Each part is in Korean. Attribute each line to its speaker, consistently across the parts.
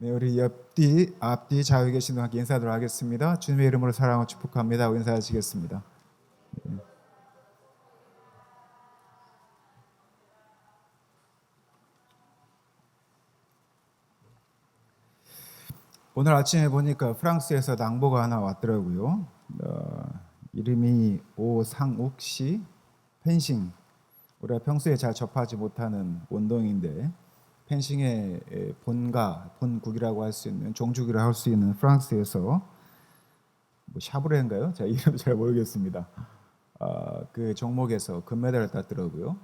Speaker 1: 네, 우리 옆뒤, 앞뒤 좌우에 계신 분께 인사드리도록 하겠습니다. 주님의 이름으로 사랑하고 축복합니다. 인사하시겠습니다. 오늘 아침에 보니까 프랑스에서 낭보가 하나 왔더라고요. 이름이 오상욱 씨, 펜싱. 우리가 평소에 잘 접하지 못하는 운동인데 펜싱의 본국이라고 할 수 있는 종주기라고 할 수 있는 프랑스에서 뭐 샤브레인가요? 제가 이름 잘 모르겠습니다. 그 종목에서 금메달을 땄더라고요.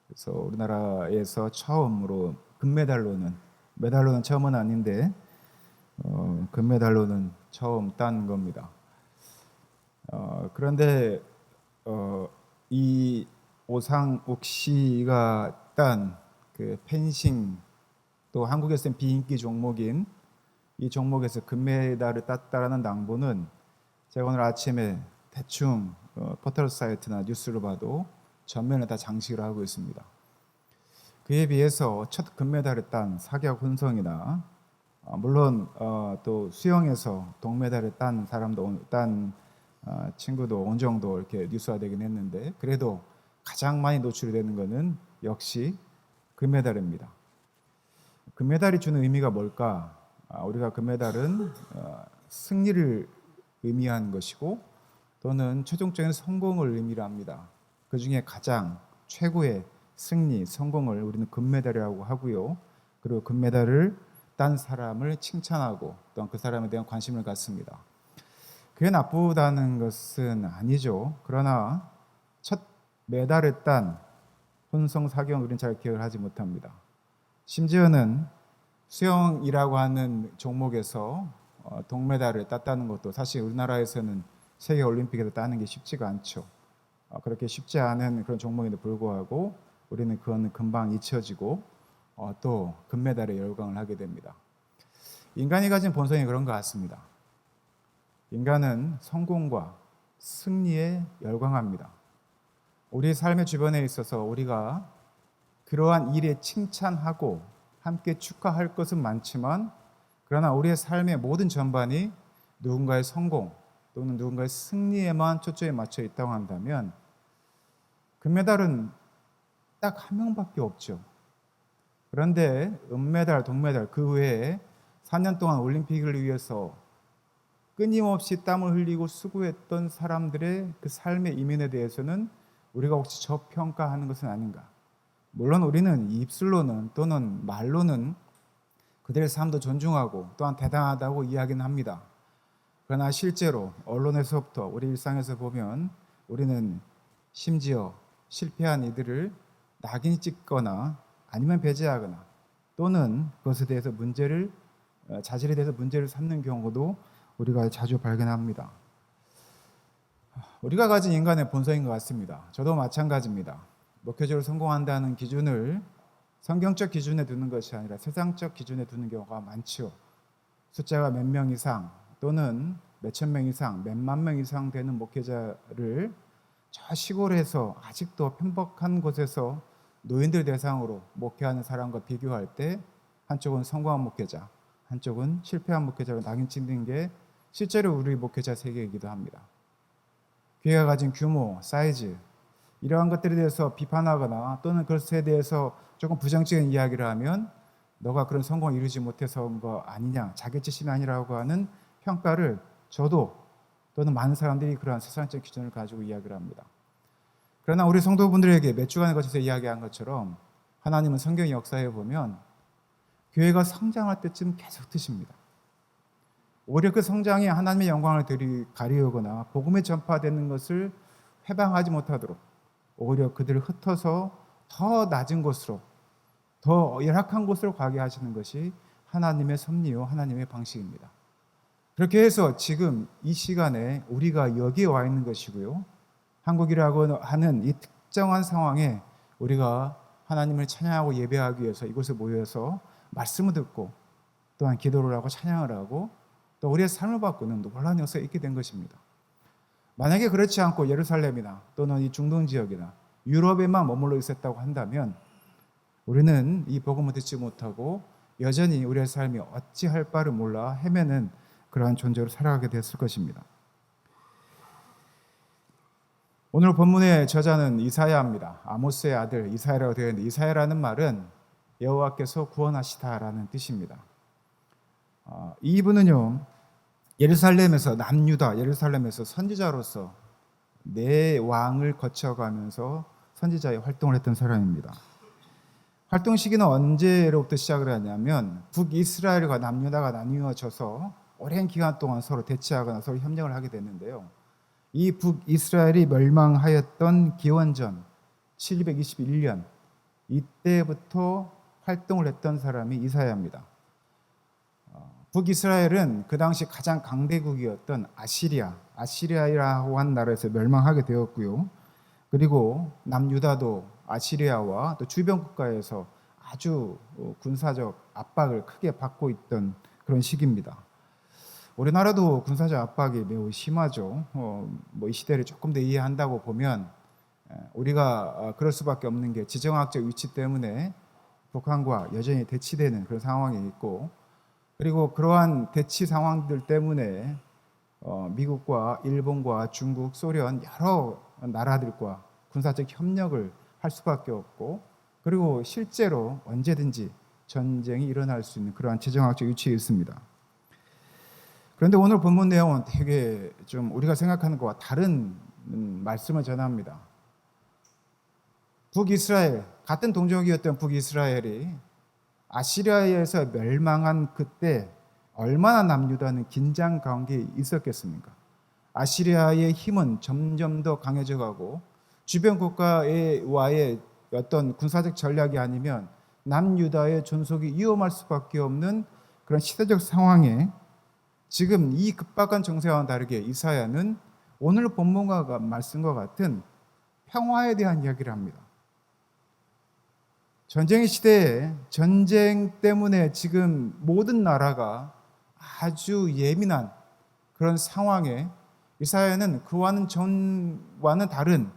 Speaker 1: 그래서 우리나라에서 처음으로 메달로는 처음은 아닌데 금메달로는 처음 딴 겁니다. 그런데 이 오상욱 씨가 딴 그 펜싱, 또 한국에서는 비인기 종목인 이 종목에서 금메달을 땄다라는 낭보는 제가 오늘 아침에 대충 포털 사이트나 뉴스를 봐도 전면에 다 장식을 하고 있습니다. 그에 비해서 첫 금메달을 딴 사격 혼성이나 물론 또 수영에서 동메달을 딴 사람도 친구도 어느 정도 이렇게 뉴스화되긴 했는데 그래도 가장 많이 노출이 되는 것은 역시 금메달입니다. 금메달이 주는 의미가 뭘까? 우리가 금메달은 승리를 의미하는 것이고 또는 최종적인 성공을 의미합니다. 그 중에 가장 최고의 승리, 성공을 우리는 금메달이라고 하고요. 그리고 금메달을 딴 사람을 칭찬하고 또한 그 사람에 대한 관심을 갖습니다. 그게 나쁘다는 것은 아니죠. 그러나 첫 메달을 딴 혼성 사격은 우리는 잘 기억을 하지 못합니다. 심지어는 수영이라고 하는 종목에서 동메달을 땄다는 것도 사실 우리나라에서는 세계 올림픽에서 따는 게 쉽지가 않죠. 그렇게 쉽지 않은 그런 종목에도 불구하고 우리는 그거는 금방 잊혀지고 또 금메달에 열광을 하게 됩니다. 인간이 가진 본성이 그런 것 같습니다. 인간은 성공과 승리에 열광합니다. 우리 삶의 주변에 있어서 우리가 그러한 일에 칭찬하고 함께 축하할 것은 많지만 그러나 우리의 삶의 모든 전반이 누군가의 성공 또는 누군가의 승리에만 초점이 맞춰 있다고 한다면 금메달은 딱 한 명밖에 없죠. 그런데 은메달, 동메달 그 외에 4년 동안 올림픽을 위해서 끊임없이 땀을 흘리고 수고했던 사람들의 그 삶의 이면에 대해서는 우리가 혹시 저평가하는 것은 아닌가? 물론 우리는 입술로는 또는 말로는 그들의 삶도 존중하고 또한 대단하다고 이야기는 합니다. 그러나 실제로 언론에서부터 우리 일상에서 보면 우리는 심지어 실패한 이들을 낙인 찍거나 아니면 배제하거나 또는 그것에 대해서 자질에 대해서 문제를 삼는 경우도 우리가 자주 발견합니다. 우리가 가진 인간의 본성인 것 같습니다. 저도 마찬가지입니다. 목회적으로 성공한다는 기준을 성경적 기준에 두는 것이 아니라 세상적 기준에 두는 경우가 많죠. 숫자가 몇 명 이상 또는 몇천 명 이상, 몇만 명 이상 되는 목회자를 저 시골에서 아직도 편박한 곳에서 노인들 대상으로 목회하는 사람과 비교할 때 한쪽은 성공한 목회자, 한쪽은 실패한 목회자로 낙인 찍는 게 실제로 우리 목회자 세계이기도 합니다. 교회가 가진 규모, 사이즈 이러한 것들에 대해서 비판하거나 또는 그것에 대해서 조금 부정적인 이야기를 하면 너가 그런 성공을 이루지 못해서 온 거 아니냐, 자격지심이 아니라고 하는 평가를 저도 또는 많은 사람들이 그러한 세상적 기준을 가지고 이야기를 합니다. 그러나 우리 성도분들에게 몇 주간에 걸쳐서 이야기한 것처럼 하나님은 성경 역사에 보면 교회가 성장할 때쯤 계속 드십니다. 오히려 그 성장이 하나님의 영광을 가리우거나 복음이 전파되는 것을 회방하지 못하도록 오히려 그들을 흩어서 더 낮은 곳으로 더 열악한 곳으로 가게 하시는 것이 하나님의 섭리요 하나님의 방식입니다. 그렇게 해서 지금 이 시간에 우리가 여기에 와 있는 것이고요. 한국이라고 하는 이 특정한 상황에 우리가 하나님을 찬양하고 예배하기 위해서 이곳에 모여서 말씀을 듣고 또한 기도를 하고 찬양을 하고 또 우리의 삶을 바꾸는 놀라운 역사가 있게 된 것입니다. 만약에 그렇지 않고 예루살렘이나 또는 이 중동 지역이나 유럽에만 머물러 있었다고 한다면 우리는 이 복음을 듣지 못하고 여전히 우리의 삶이 어찌할 바를 몰라 헤매는 그러한 존재로 살아가게 됐을 것입니다. 오늘 본문의 저자는 이사야입니다. 아모스의 아들 이사야라고 되어 있는데, 이사야라는 말은 여호와께서 구원하시다라는 뜻입니다. 이분은요, 예루살렘에서 남유다 예루살렘에서 선지자로서 네 왕을 거쳐가면서 선지자의 활동을 했던 사람입니다. 활동 시기는 언제로부터 시작을 하냐면, 북이스라엘과 남유다가 나뉘어져서 오랜 기간 동안 서로 대치하거나 서로 협력을 하게 됐는데요. 이 북이스라엘이 멸망하였던 기원전 721년 이때부터 활동을 했던 사람이 이사야입니다. 북이스라엘은 그 당시 가장 강대국이었던 아시리아라고 한 나라에서 멸망하게 되었고요. 그리고 남유다도 아시리아와 또 주변 국가에서 아주 군사적 압박을 크게 받고 있던 그런 시기입니다. 우리나라도 군사적 압박이 매우 심하죠. 이 시대를 조금 더 이해한다고 보면 우리가 그럴 수밖에 없는 게 지정학적 위치 때문에 북한과 여전히 대치되는 그런 상황이 있고, 그리고 그러한 대치 상황들 때문에 미국과 일본과 중국, 소련 여러 나라들과 군사적 협력을 할 수밖에 없고, 그리고 실제로 언제든지 전쟁이 일어날 수 있는 그러한 지정학적 위치에 있습니다. 그런데 오늘 본문 내용은 되게 좀 우리가 생각하는 것과 다른 말씀을 전합니다. 북이스라엘, 같은 동족이었던 북이스라엘이 아시리아에서 멸망한 그때 얼마나 남유다는 긴장 가운데 있었겠습니까? 아시리아의 힘은 점점 더 강해져 가고 주변 국가와의 어떤 군사적 전략이 아니면 남유다의 존속이 위험할 수밖에 없는 그런 시대적 상황에, 지금 이 급박한 정세와는 다르게 이사야는 오늘 본문과 말씀과 같은 평화에 대한 이야기를 합니다. 전쟁의 시대에 전쟁 때문에 지금 모든 나라가 아주 예민한 그런 상황에 이사야는 그와는 전와는 다른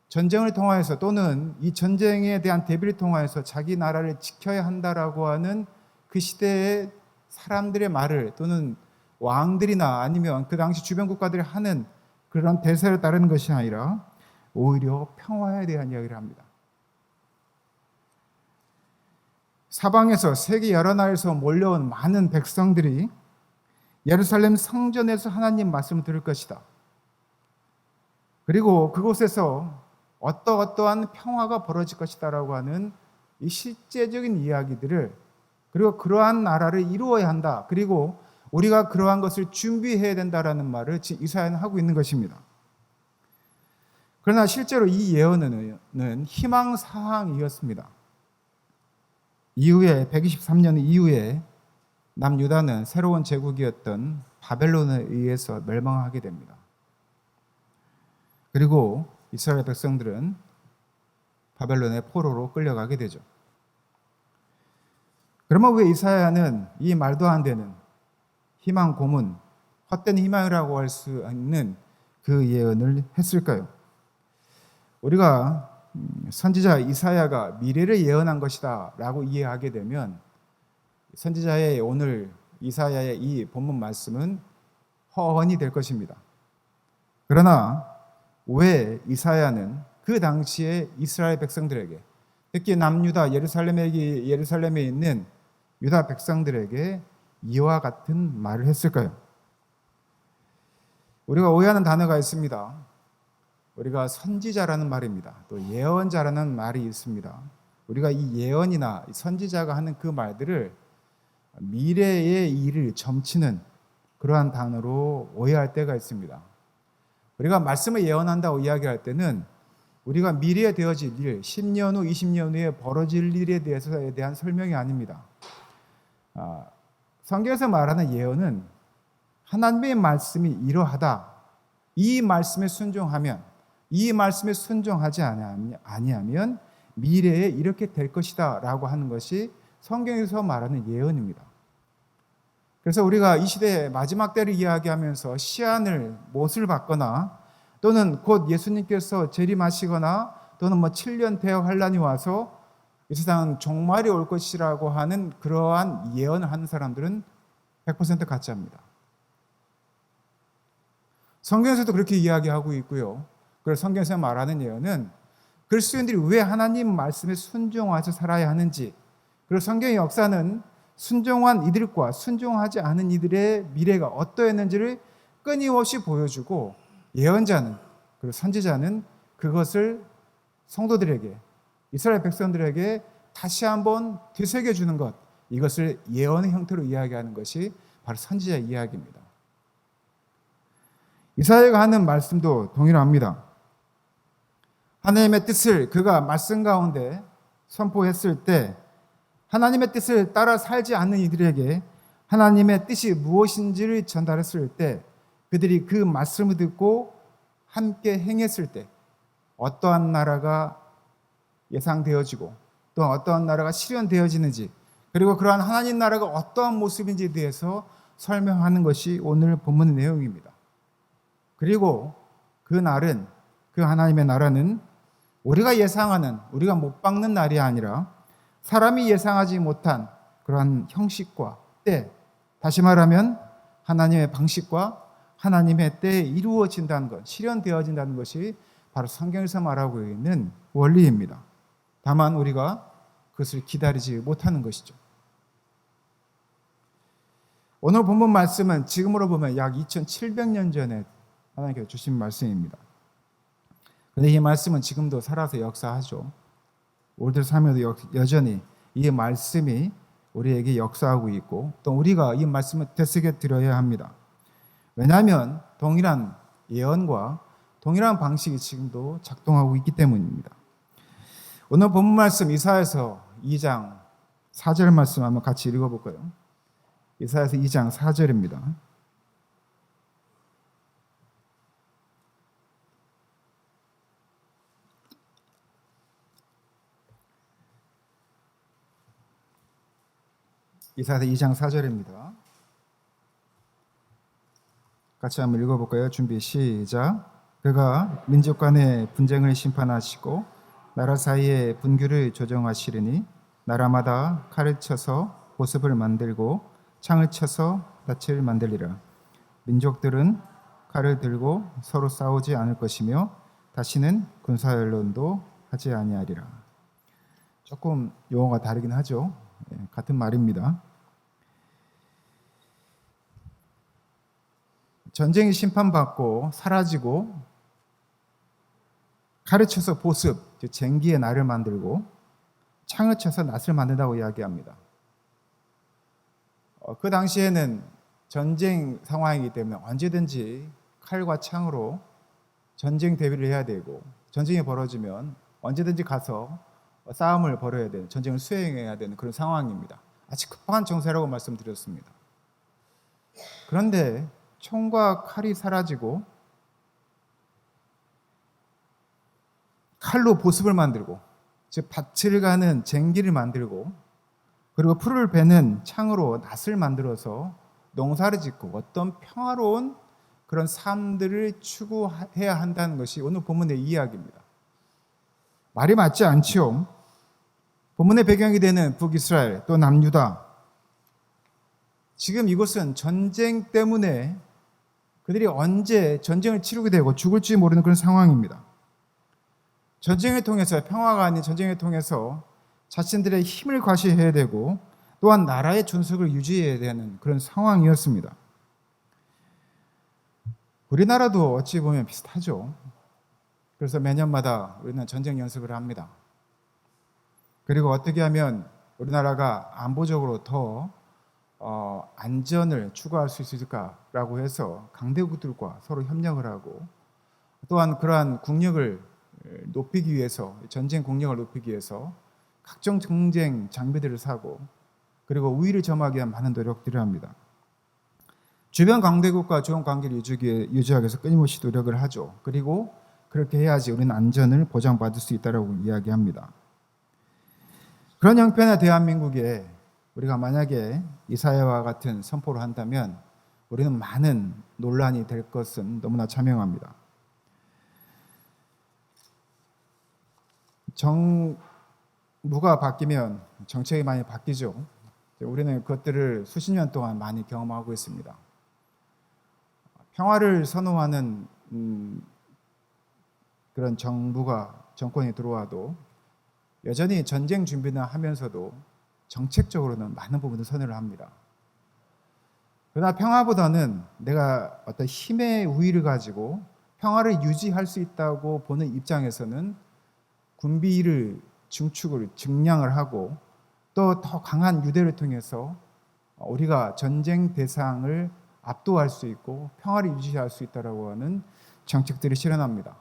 Speaker 1: 전쟁을 통하여서, 또는 이 전쟁에 대한 대비를 통하여서 자기 나라를 지켜야 한다라고 하는 그 시대의 사람들의 말을, 또는 왕들이나 아니면 그 당시 주변 국가들이 하는 그런 대세를 따르는 것이 아니라 오히려 평화에 대한 이야기를 합니다. 사방에서, 세계 여러 나라에서 몰려온 많은 백성들이 예루살렘 성전에서 하나님 말씀을 들을 것이다. 그리고 그곳에서 어떠한 평화가 벌어질 것이다라고 하는 이 실제적인 이야기들을, 그리고 그러한 나라를 이루어야 한다, 그리고 우리가 그러한 것을 준비해야 된다라는 말을 지금 이사야는 하고 있는 것입니다. 그러나 실제로 이 예언은 희망사항이었습니다. 이후에 123년 이후에 남유다는 새로운 제국이었던 바벨론에 의해서 멸망하게 됩니다. 그리고 이스라엘 백성들은 바벨론의 포로로 끌려가게 되죠. 그러면 왜 이사야는 이 말도 안 되는 희망 고문, 헛된 희망이라고 할 수 있는 그 예언을 했을까요? 우리가 선지자 이사야가 미래를 예언한 것이다 라고 이해하게 되면 선지자의 오늘 이사야의 이 본문 말씀은 허언이 될 것입니다. 그러나 왜 이사야는 그 당시에 이스라엘 백성들에게, 특히 남유다 예루살렘에 있는 유다 백성들에게 이와 같은 말을 했을까요? 우리가 오해하는 단어가 있습니다. 우리가 선지자라는 말입니다. 또 예언자라는 말이 있습니다. 우리가 이 예언이나 선지자가 하는 그 말들을 미래의 일을 점치는 그러한 단어로 오해할 때가 있습니다. 우리가 말씀을 예언한다고 이야기할 때는 우리가 미래에 되어질 일, 10년 후, 20년 후에 벌어질 일에 대한 설명이 아닙니다. 성경에서 말하는 예언은 하나님의 말씀이 이러하다, 이 말씀에 순종하면, 이 말씀에 순종하지 아니하면 미래에 이렇게 될 것이다 라고 하는 것이 성경에서 말하는 예언입니다. 그래서 우리가 이 시대의 마지막 때를 이야기하면서 시한을 못을 받거나, 또는 곧 예수님께서 재림하시거나, 또는 7년 대환란이 와서 이 세상은 종말이 올 것이라고 하는 그러한 예언을 하는 사람들은 100% 가짜입니다. 성경에서도 그렇게 이야기하고 있고요. 그래서 성경에서 말하는 예언은 그리스도인들이 왜 하나님 말씀에 순종해서 살아야 하는지, 그리고 성경의 역사는 순종한 이들과 순종하지 않은 이들의 미래가 어떠했는지를 끊임없이 보여주고, 예언자는, 그리고 선지자는 그것을 성도들에게, 이스라엘 백성들에게 다시 한번 되새겨주는 것, 이것을 예언의 형태로 이야기하는 것이 바로 선지자의 이야기입니다. 이사야가 하는 말씀도 동일합니다. 하나님의 뜻을 그가 말씀 가운데 선포했을 때 하나님의 뜻을 따라 살지 않는 이들에게 하나님의 뜻이 무엇인지를 전달했을 때 그들이 그 말씀을 듣고 함께 행했을 때 어떠한 나라가 예상되어지고 또 어떠한 나라가 실현되어지는지, 그리고 그러한 하나님 나라가 어떠한 모습인지에 대해서 설명하는 것이 오늘 본문 내용입니다. 그리고 그 날은, 그 하나님의 나라는 우리가 예상하는, 우리가 못 박는 날이 아니라 사람이 예상하지 못한 그러한 형식과 때, 다시 말하면 하나님의 방식과 하나님의 때에 이루어진다는 것, 실현되어진다는 것이 바로 성경에서 말하고 있는 원리입니다. 다만 우리가 그것을 기다리지 못하는 것이죠. 오늘 본문 말씀은 지금으로 보면 약 2700년 전에 하나님께서 주신 말씀입니다. 그런데 이 말씀은 지금도 살아서 역사하죠. 우리들 삶에도 여전히 이 말씀이 우리에게 역사하고 있고, 또 우리가 이 말씀을 되새겨 드려야 합니다. 왜냐하면 동일한 예언과 동일한 방식이 지금도 작동하고 있기 때문입니다. 오늘 본문 말씀 이사야서 2장 4절 말씀 한번 같이 읽어볼까요? 이사야서 2장 4절입니다. 이사야서 2장 4절입니다. 같이 한번 읽어볼까요? 준비 시작. 그가 민족 간의 분쟁을 심판하시고 나라 사이의 분규를 조정하시리니 나라마다 칼을 쳐서 보습을 만들고 창을 쳐서 닻을 만들리라. 민족들은 칼을 들고 서로 싸우지 않을 것이며 다시는 군사연론도 하지 아니하리라. 조금 용어가 다르긴 하죠. 같은 말입니다. 전쟁이 심판받고 사라지고 칼을 쳐서 보습, 즉 쟁기의 날을 만들고 창을 쳐서 낫을 만든다고 이야기합니다. 그 당시에는 전쟁 상황이기 때문에 언제든지 칼과 창으로 전쟁 대비를 해야 되고, 전쟁이 벌어지면 언제든지 가서 싸움을 벌여야 되는, 전쟁을 수행해야 되는 그런 상황입니다. 아주 급한 정세라고 말씀드렸습니다. 그런데 총과 칼이 사라지고 칼로 보습을 만들고, 즉 밭을 가는 쟁기를 만들고, 그리고 풀을 베는 창으로 낫을 만들어서 농사를 짓고 어떤 평화로운 그런 삶들을 추구해야 한다는 것이 오늘 본문의 이야기입니다. 말이 맞지 않지요? 본문의 배경이 되는 북이스라엘 또 남유다, 지금 이곳은 전쟁 때문에 그들이 언제 전쟁을 치르게 되고 죽을지 모르는 그런 상황입니다. 전쟁을 통해서, 평화가 아닌 전쟁을 통해서 자신들의 힘을 과시해야 되고 또한 나라의 존속을 유지해야 되는 그런 상황이었습니다. 우리나라도 어찌 보면 비슷하죠. 그래서 매년마다 우리는 전쟁 연습을 합니다. 그리고 어떻게 하면 우리나라가 안보적으로 더 안전을 추구할 수 있을까라고 해서 강대국들과 서로 협력을 하고, 또한 그러한 국력을 높이기 위해서, 전쟁 국력을 높이기 위해서 각종 경쟁 장비들을 사고, 그리고 우위를 점하기 위한 많은 노력들을 합니다. 주변 강대국과 좋은 관계를 유지하기 위해서 끊임없이 노력을 하죠. 그리고 그렇게 해야지 우리는 안전을 보장받을 수 있다고 이야기합니다. 그런 형편의 대한민국에 우리가 만약에 이사야와 같은 선포를 한다면 우리는 많은 논란이 될 것은 너무나 자명합니다. 무가 바뀌면 정책이 많이 바뀌죠. 우리는 그것들을 수십 년 동안 많이 경험하고 있습니다. 평화를 선호하는 그런 정권이 들어와도 여전히 전쟁 준비나 하면서도 정책적으로는 많은 부분을 선회를 합니다. 그러나 평화보다는 내가 어떤 힘의 우위를 가지고 평화를 유지할 수 있다고 보는 입장에서는 군비를 증량을 하고 또 더 강한 유대를 통해서 우리가 전쟁 대상을 압도할 수 있고 평화를 유지할 수 있다라고 하는 정책들이 실현합니다.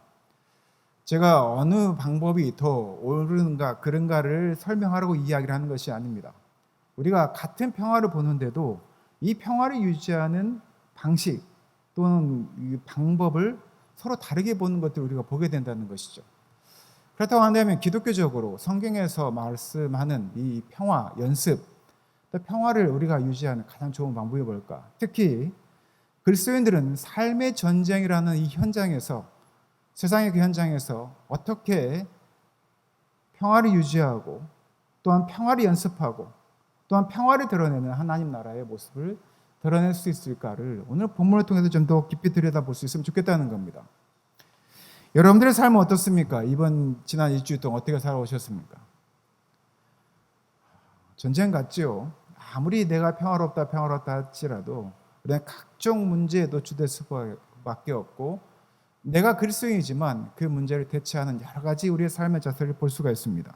Speaker 1: 제가 어느 방법이 더 옳은가 그른가를 설명하려고 이야기를 하는 것이 아닙니다. 우리가 같은 평화를 보는데도 이 평화를 유지하는 방식 또는 이 방법을 서로 다르게 보는 것들을 우리가 보게 된다는 것이죠. 그렇다고 한다면 기독교적으로 성경에서 말씀하는 이 평화 연습, 또 평화를 우리가 유지하는 가장 좋은 방법이 뭘까? 특히 그리스도인들은 삶의 전쟁이라는 이 현장에서, 세상의 그 현장에서 어떻게 평화를 유지하고 또한 평화를 연습하고 또한 평화를 드러내는 하나님 나라의 모습을 드러낼 수 있을까를 오늘 본문을 통해서 좀 더 깊이 들여다볼 수 있으면 좋겠다는 겁니다. 여러분들의 삶은 어떻습니까? 지난 일주일 동안 어떻게 살아오셨습니까? 전쟁 같지요. 아무리 내가 평화롭다 할지라도 우리는 각종 문제에 노출될 수밖에 없고 내가 그리스도인이지만 그 문제를 대처하는 여러 가지 우리의 삶의 자세를 볼 수가 있습니다.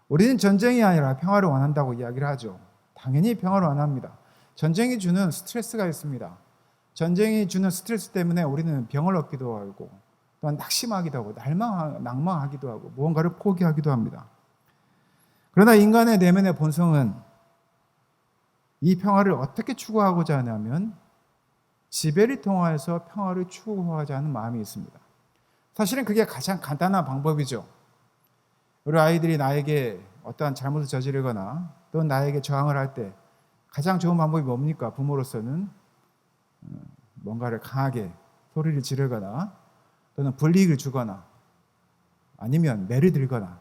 Speaker 1: 우리는 전쟁이 아니라 평화를 원한다고 이야기를 하죠. 당연히 평화를 원합니다. 전쟁이 주는 스트레스가 있습니다. 전쟁이 주는 스트레스 때문에 우리는 병을 얻기도 하고 또한 낙심하기도 하고 낭망하기도 하고 무언가를 포기하기도 합니다. 그러나 인간의 내면의 본성은 이 평화를 어떻게 추구하고자 하냐면 지배를 통해서 평화를 추구하고자 하는 마음이 있습니다. 사실은 그게 가장 간단한 방법이죠. 우리 아이들이 나에게 어떠한 잘못을 저지르거나 또 나에게 저항을 할 때 가장 좋은 방법이 뭡니까? 부모로서는 뭔가를 강하게 소리를 지르거나 또는 불이익을 주거나 아니면 매를 들거나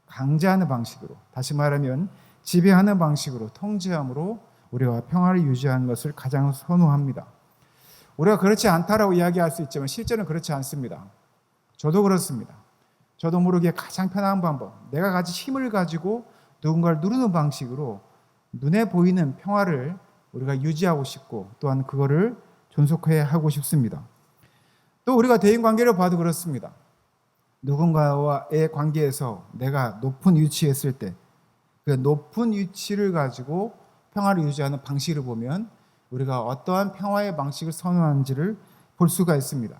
Speaker 1: 강제하는 방식으로, 다시 말하면 지배하는 방식으로, 통제함으로 우리가 평화를 유지하는 것을 가장 선호합니다. 우리가 그렇지 않다라고 이야기할 수 있지만 실제는 그렇지 않습니다. 저도 그렇습니다. 저도 모르게 가장 편한 방법, 내가 가진 힘을 가지고 누군가를 누르는 방식으로 눈에 보이는 평화를 우리가 유지하고 싶고 또한 그거를 존속해야 하고 싶습니다. 또 우리가 대인관계를 봐도 그렇습니다. 누군가와의 관계에서 내가 높은 위치에 있을 때 그 높은 위치를 가지고 평화를 유지하는 방식을 보면 우리가 어떠한 평화의 방식을 선호하는지를 볼 수가 있습니다.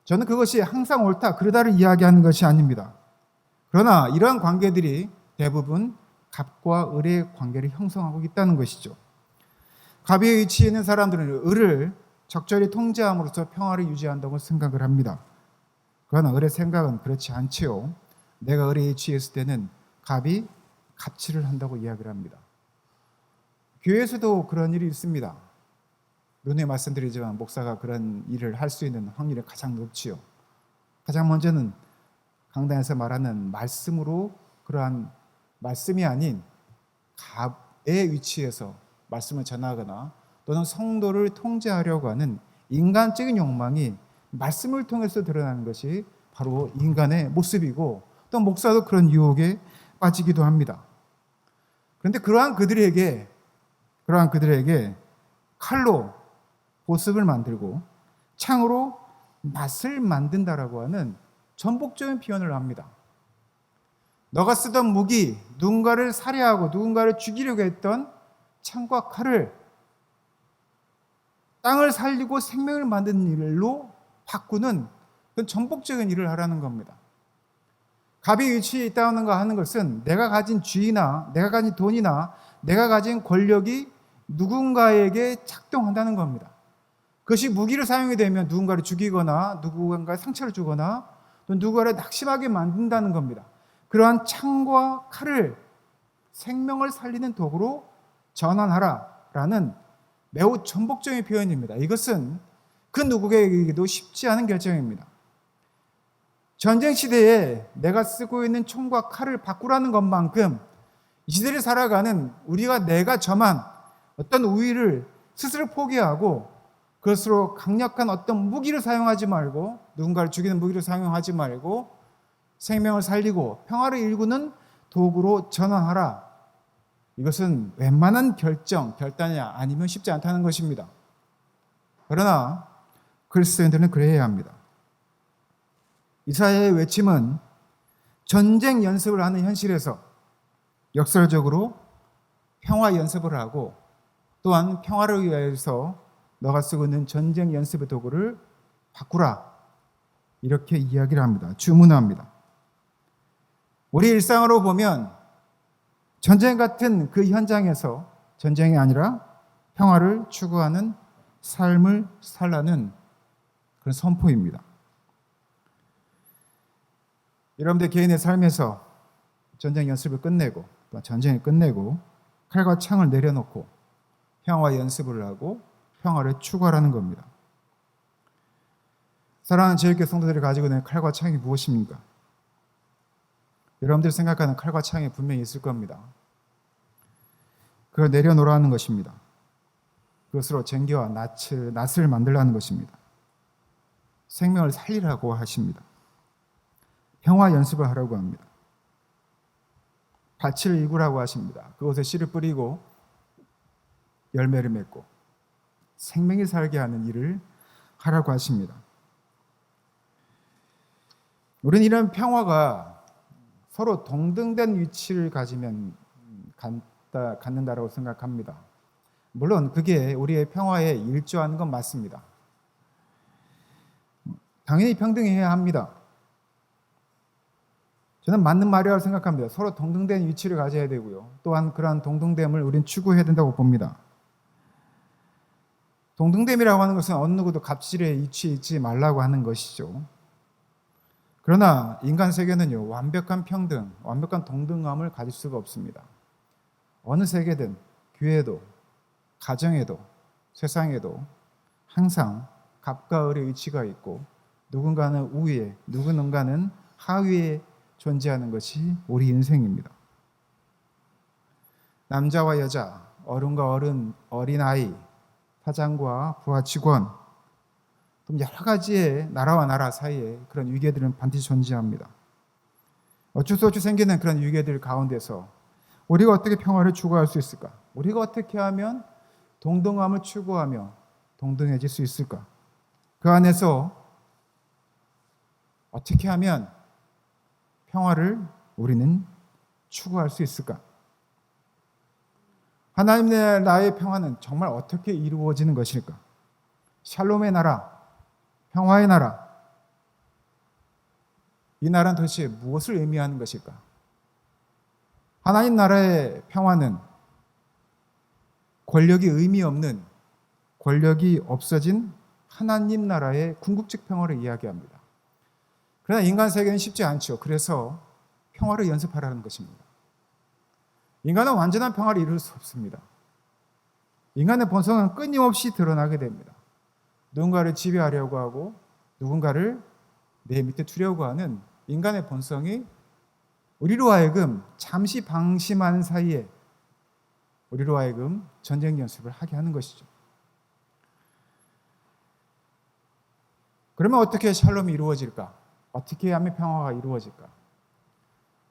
Speaker 1: 저는 그것이 항상 옳다, 그러다를 이야기하는 것이 아닙니다. 그러나 이러한 관계들이 대부분 갑과 을의 관계를 형성하고 있다는 것이죠. 갑의 위치에 있는 사람들은 을을 적절히 통제함으로써 평화를 유지한다고 생각을 합니다. 그러나 을의 생각은 그렇지 않지요. 내가 을의 위치에 있을 때는 갑이 갑질을 한다고 이야기를 합니다. 교회에서도 그런 일이 있습니다. 누누이 말씀드리지만 목사가 그런 일을 할 수 있는 확률이 가장 높지요. 가장 먼저는 강단에서 말하는 말씀으로 그러한 말씀이 아닌 갑의 위치에서 말씀을 전하거나 또는 성도를 통제하려고 하는 인간적인 욕망이 말씀을 통해서 드러나는 것이 바로 인간의 모습이고 또 목사도 그런 유혹에 빠지기도 합니다. 그런데 그러한 그들에게 칼로 보습을 만들고 창으로 낫을 만든다라고 하는 전복적인 표현을 합니다. 너가 쓰던 무기, 누군가를 살해하고 누군가를 죽이려고 했던 창과 칼을 땅을 살리고 생명을 만드는 일로 바꾸는 그런 전복적인 일을 하라는 겁니다. 갑의 위치에 있다는 거 하는 것은 내가 가진 지위나 내가 가진 돈이나 내가 가진 권력이 누군가에게 작동한다는 겁니다. 그것이 무기를 사용이 되면 누군가를 죽이거나 누군가에 상처를 주거나 또 누군가를 낙심하게 만든다는 겁니다. 그러한 창과 칼을 생명을 살리는 도구로 전환하라라는 매우 전복적인 표현입니다. 이것은 그 누구에게도 쉽지 않은 결정입니다. 전쟁 시대에 내가 쓰고 있는 총과 칼을 바꾸라는 것만큼 이 시대를 살아가는 내가 점한 어떤 우위를 스스로 포기하고 그것으로 강력한 어떤 무기를 사용하지 말고 누군가를 죽이는 무기를 사용하지 말고 생명을 살리고 평화를 일구는 도구로 전환하라. 이것은 웬만한 결단이 아니면 쉽지 않다는 것입니다. 그러나 그리스도인들은 그래야 합니다. 이사야의 외침은 전쟁 연습을 하는 현실에서 역설적으로 평화 연습을 하고 또한 평화를 위해서 너가 쓰고 있는 전쟁 연습의 도구를 바꾸라. 이렇게 이야기를 합니다. 주문합니다. 우리 일상으로 보면 전쟁 같은 그 현장에서 전쟁이 아니라 평화를 추구하는 삶을 살라는 그런 선포입니다. 여러분들 개인의 삶에서 전쟁 연습을 끝내고 전쟁을 끝내고 칼과 창을 내려놓고 평화 연습을 하고 평화를 추구하라는 겁니다. 사랑하는 제일교회 성도들이 가지고 있는 칼과 창이 무엇입니까? 여러분들이 생각하는 칼과 창이 분명히 있을 겁니다. 그걸 내려놓으라는 것입니다. 그것으로 쟁겨와 낫을 만들라는 것입니다. 생명을 살리라고 하십니다. 평화 연습을 하라고 합니다. 밭을 일구라고 하십니다. 그곳에 씨를 뿌리고 열매를 맺고 생명이 살게 하는 일을 하라고 하십니다. 우리는 이런 평화가 서로 동등된 위치를 갖는다라고 생각합니다. 물론 그게 우리의 평화에 일조하는 건 맞습니다. 당연히 평등해야 합니다. 저는 맞는 말이라고 생각합니다. 서로 동등된 위치를 가져야 되고요. 또한 그러한 동등됨을 우리는 추구해야 된다고 봅니다. 동등됨이라고 하는 것은 어느 누구도 갑질에 이취하지 말라고 하는 것이죠. 그러나 인간 세계는요, 완벽한 평등, 완벽한 동등함을 가질 수가 없습니다. 어느 세계든 교회도, 가정에도, 세상에도 항상 갑과 을의 위치가 있고 누군가는 우위에, 누군가는 하위에 존재하는 것이 우리 인생입니다. 남자와 여자, 어른과 어린아이, 사장과 부하 직원, 또 여러 가지의 나라와 나라 사이에 그런 위계들은 반드시 존재합니다. 어쩔 수 없이 생기는 그런 위계들 가운데서 우리가 어떻게 평화를 추구할 수 있을까? 우리가 어떻게 하면 동등함을 추구하며 동등해질 수 있을까? 그 안에서 어떻게 하면 평화를 우리는 추구할 수 있을까? 하나님의 나라의 평화는 정말 어떻게 이루어지는 것일까? 샬롬의 나라, 평화의 나라, 이 나라는 도대체 무엇을 의미하는 것일까? 하나님 나라의 평화는 권력이 의미 없는, 권력이 없어진 하나님 나라의 궁극적 평화를 이야기합니다. 그러나 인간 세계는 쉽지 않죠. 그래서 평화를 연습하라는 것입니다. 인간은 완전한 평화를 이룰 수 없습니다. 인간의 본성은 끊임없이 드러나게 됩니다. 누군가를 지배하려고 하고 누군가를 내 밑에 두려고 하는 인간의 본성이 우리로 하여금 잠시 방심하는 사이에 우리로 하여금 전쟁 연습을 하게 하는 것이죠. 그러면 어떻게 샬롬이 이루어질까? 어떻게 하면 평화가 이루어질까?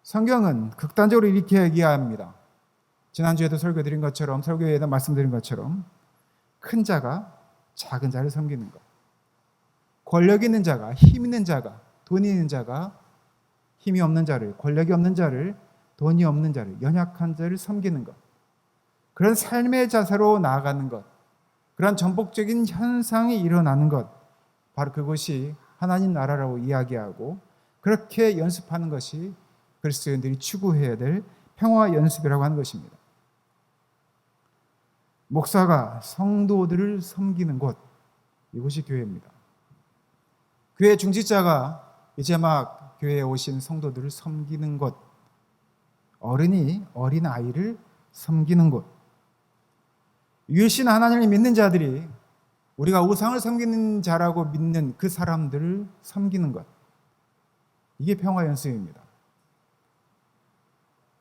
Speaker 1: 성경은 극단적으로 이렇게 얘기합니다. 지난주에도 설교드린 것처럼, 설교에도 말씀드린 것처럼 큰 자가 작은 자를 섬기는 것, 권력 있는 자가, 힘 있는 자가, 돈 있는 자가 힘이 없는 자를, 권력이 없는 자를, 돈이 없는 자를, 연약한 자를 섬기는 것, 그런 삶의 자세로 나아가는 것, 그런 전복적인 현상이 일어나는 것, 바로 그것이 하나님 나라라고 이야기하고 그렇게 연습하는 것이 그리스도인들이 추구해야 될 평화 연습이라고 하는 것입니다. 목사가 성도들을 섬기는 곳, 이곳이 교회입니다. 교회 중직자가 이제 막 교회에 오신 성도들을 섬기는 곳, 어른이 어린 아이를 섬기는 곳, 유일신 하나님을 믿는 자들이 우리가 우상을 섬기는 자라고 믿는 그 사람들을 섬기는 것, 이게 평화 연습입니다.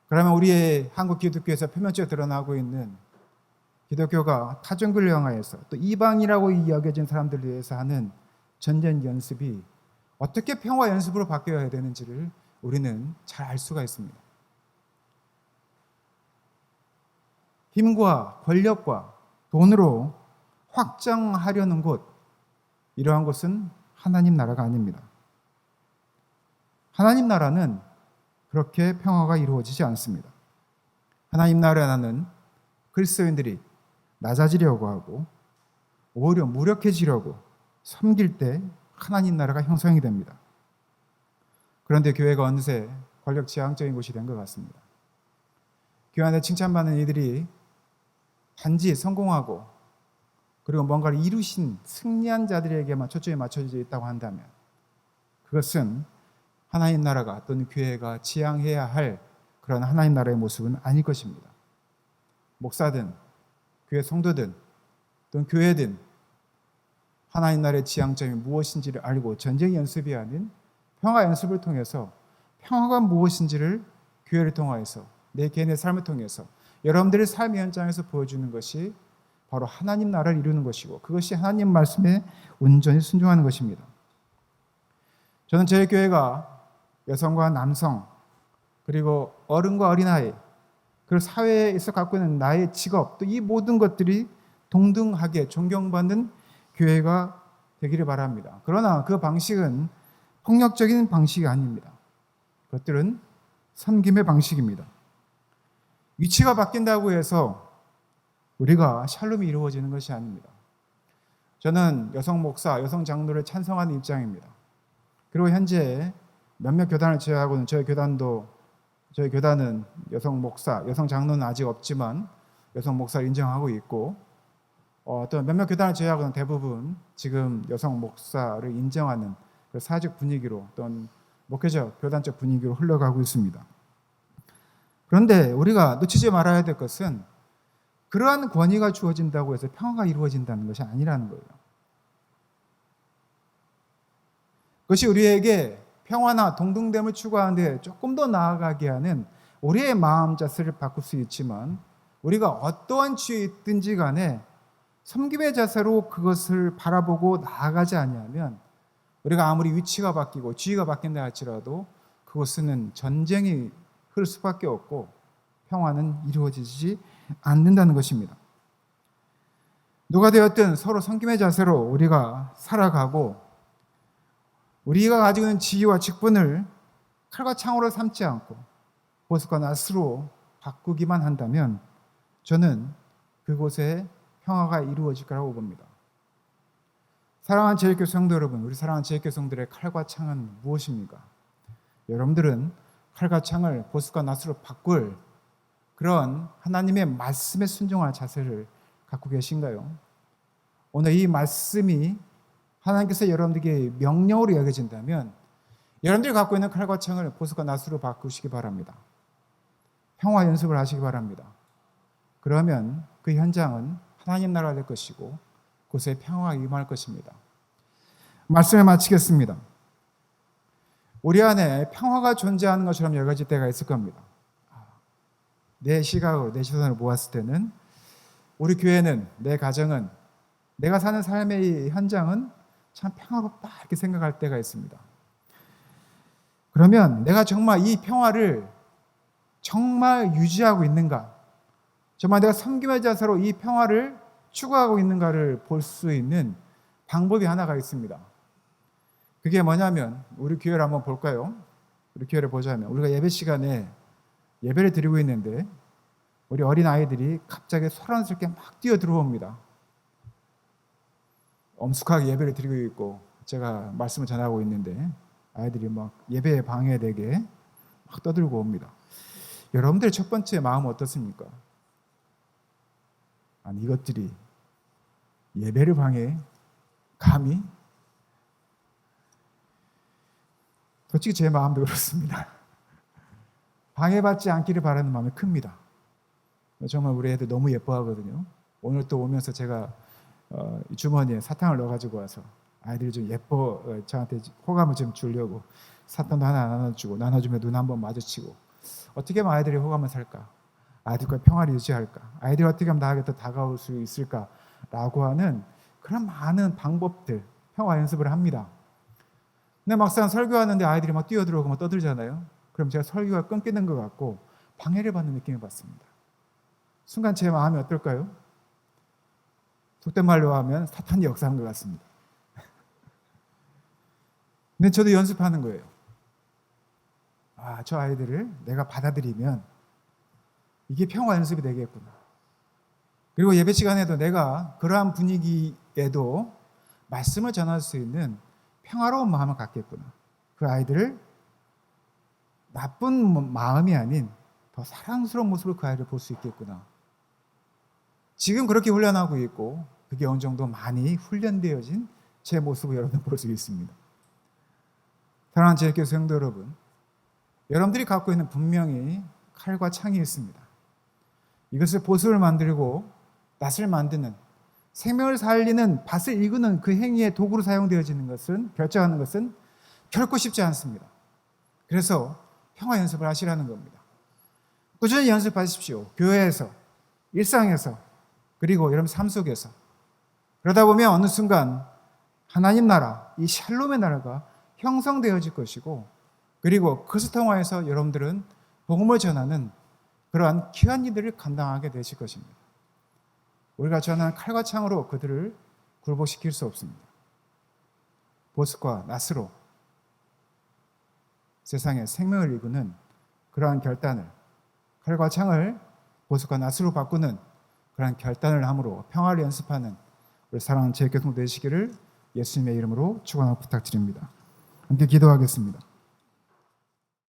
Speaker 1: 그러면 우리의 한국 기독교에서 표면적으로 드러나고 있는 기독교가 타종교를 향하여서 또 이방이라고 여겨진 사람들을 위해서 하는 전쟁 연습이 어떻게 평화 연습으로 바뀌어야 되는지를 우리는 잘 알 수가 있습니다. 힘과 권력과 돈으로 확장하려는 곳, 이러한 곳은 하나님 나라가 아닙니다. 하나님 나라는 그렇게 평화가 이루어지지 않습니다. 하나님 나라는 그리스도인들이 낮아지려고 하고 오히려 무력해지려고 섬길 때 하나님 나라가 형성이 됩니다. 그런데 교회가 어느새 권력 지향적인 곳이 된 것 같습니다. 교회 안에 칭찬받는 이들이 단지 성공하고 그리고 뭔가를 이루신 승리한 자들에게만 초점이 맞춰져 있다고 한다면 그것은 하나님 나라가 또는 교회가 지향해야 할 그런 하나님 나라의 모습은 아닐 것입니다. 목사든 교회 성도든 또는 교회든 하나님 나라의 지향점이 무엇인지를 알고 전쟁 연습이 아닌 평화 연습을 통해서 평화가 무엇인지를 교회를 통하여서 내 개인의 삶을 통해서 여러분들의 삶의 현장에서 보여주는 것이 바로 하나님 나라를 이루는 것이고 그것이 하나님 말씀에 온전히 순종하는 것입니다. 저는 저희 교회가 여성과 남성 그리고 어른과 어린아이 그리고 사회에서 갖고 있는 나의 직업 또 이 모든 것들이 동등하게 존경받는 교회가 되기를 바랍니다. 그러나 그 방식은 폭력적인 방식이 아닙니다. 그것들은 섬김의 방식입니다. 위치가 바뀐다고 해서 우리가 샬롬이 이루어지는 것이 아닙니다. 저는 여성 목사, 여성 장로를 찬성하는 입장입니다. 그리고 현재 몇몇 교단을 제외하고는 저희 교단은 여성 목사, 여성 장로는 아직 없지만 여성 목사를 인정하고 있고 또 몇몇 교단을 제외하고는 대부분 지금 여성 목사를 인정하는 그 사회적 분위기로 또는 목회적, 교단적 분위기로 흘러가고 있습니다. 그런데 우리가 놓치지 말아야 될 것은 그러한 권위가 주어진다고 해서 평화가 이루어진다는 것이 아니라는 거예요. 그것이 우리에게 평화나 동등됨을 추구하는데 조금 더 나아가게 하는 우리의 마음 자세를 바꿀 수 있지만 우리가 어떠한 취에 있든지 간에 섬김의 자세로 그것을 바라보고 나아가지 아니하면 우리가 아무리 위치가 바뀌고 지위가 바뀐다 할지라도 그것은 전쟁이 흐를 수밖에 없고 평화는 이루어지지 않는다는 것입니다. 누가 되었든 서로 섬김의 자세로 우리가 살아가고 우리가 가지고 있는 지위와 직분을 칼과 창으로 삼지 않고 보석과 낫으로 바꾸기만 한다면 저는 그곳에 평화가 이루어질 거라고 봅니다. 사랑하는 제일교회 성도 여러분, 우리 사랑하는 제일교회 성도들의 칼과 창은 무엇입니까? 여러분들은 칼과 창을 보석과 낫으로 바꿀 그런 하나님의 말씀에 순종할 자세를 갖고 계신가요? 오늘 이 말씀이 하나님께서 여러분들에게 명령으로 여겨진다면 여러분들이 갖고 있는 칼과 창을 보석과 낫으로 바꾸시기 바랍니다. 평화 연습을 하시기 바랍니다. 그러면 그 현장은 하나님 나라가 될 것이고 그곳에 평화가 임할 것입니다. 말씀을 마치겠습니다. 우리 안에 평화가 존재하는 것처럼 여겨질 때가 있을 겁니다. 내 시각으로, 내 시선을 모았을 때는 우리 교회는, 내 가정은, 내가 사는 삶의 현장은 참 평화롭다 이렇게 생각할 때가 있습니다. 그러면 내가 정말 이 평화를 정말 유지하고 있는가? 정말 내가 섬김의 자세로 이 평화를 추구하고 있는가를 볼 수 있는 방법이 하나가 있습니다. 그게 뭐냐면 우리 교회를 한번 볼까요? 우리 교회를 보자면 우리가 예배 시간에 예배를 드리고 있는데 우리 어린 아이들이 갑자기 소란스럽게 막 뛰어 들어옵니다. 엄숙하게 예배를 드리고 있고 제가 말씀을 전하고 있는데 아이들이 막 예배에 방해되게 막 떠들고 옵니다. 여러분들의 첫 번째 마음은 어떻습니까? 아니 이것들이 예배를 방해? 감히? 솔직히 제 마음도 그렇습니다. 방해받지 않기를 바라는 마음이 큽니다. 정말 우리 애들 너무 예뻐하거든요. 오늘 또 오면서 제가 주머니에 사탕을 넣어가지고 와서 아이들이 좀 저한테 호감을 좀 주려고 사탕도 하나 나눠주고 나눠주면 눈 한번 마주치고 어떻게 하면 아이들이 호감을 살까? 아이들과 평화를 유지할까? 아이들이 어떻게 하면 나에게 더 다가올 수 있을까라고 하는 그런 많은 방법들, 평화 연습을 합니다. 근데 막상 설교하는데 아이들이 막 뛰어들어오고 막 떠들잖아요. 그럼 제가 설교가 끊기는 것 같고 방해를 받는 느낌을 받습니다. 순간 제 마음이 어떨까요? 속된 말로 하면 사탄이 역사한 것 같습니다. 근데 저도 연습하는 거예요. 저 아이들을 내가 받아들이면 이게 평화 연습이 되겠구나. 그리고 예배 시간에도 내가 그러한 분위기에도 말씀을 전할 수 있는 평화로운 마음을 갖겠구나. 그 아이들을 나쁜 마음이 아닌 더 사랑스러운 모습으로 그 아이를 볼 수 있겠구나. 지금 그렇게 훈련하고 있고 그게 어느 정도 많이 훈련되어진 제 모습을 여러분 볼 수 있습니다. 사랑하는 제일교회 성도 여러분, 여러분들이 갖고 있는 분명히 칼과 창이 있습니다. 이것을 보습을 만들고 낫을 만드는 생명을 살리는 밭을 이구는 그 행위의 도구로 사용되어지는 것은 결정하는 것은 결코 쉽지 않습니다. 그래서 평화 연습을 하시라는 겁니다. 꾸준히 연습하십시오. 교회에서, 일상에서, 그리고 여러분 삶 속에서. 그러다 보면 어느 순간 하나님 나라, 이 샬롬의 나라가 형성되어질 것이고, 그리고 그것을 통하여서 여러분들은 복음을 전하는 그러한 귀한 일들을 감당하게 되실 것입니다. 우리가 전하는 칼과 창으로 그들을 굴복시킬 수 없습니다. 보습과 낫으로 세상에 생명을 이루는 그러한 결단을, 칼과 창을 보습과 낫으로 바꾸는 그러한 결단을 함으로 평화를 연습하는 우리 사랑하는 제일교회 성도 되시기를 예수님의 이름으로 축원하고 부탁드립니다. 함께 기도하겠습니다.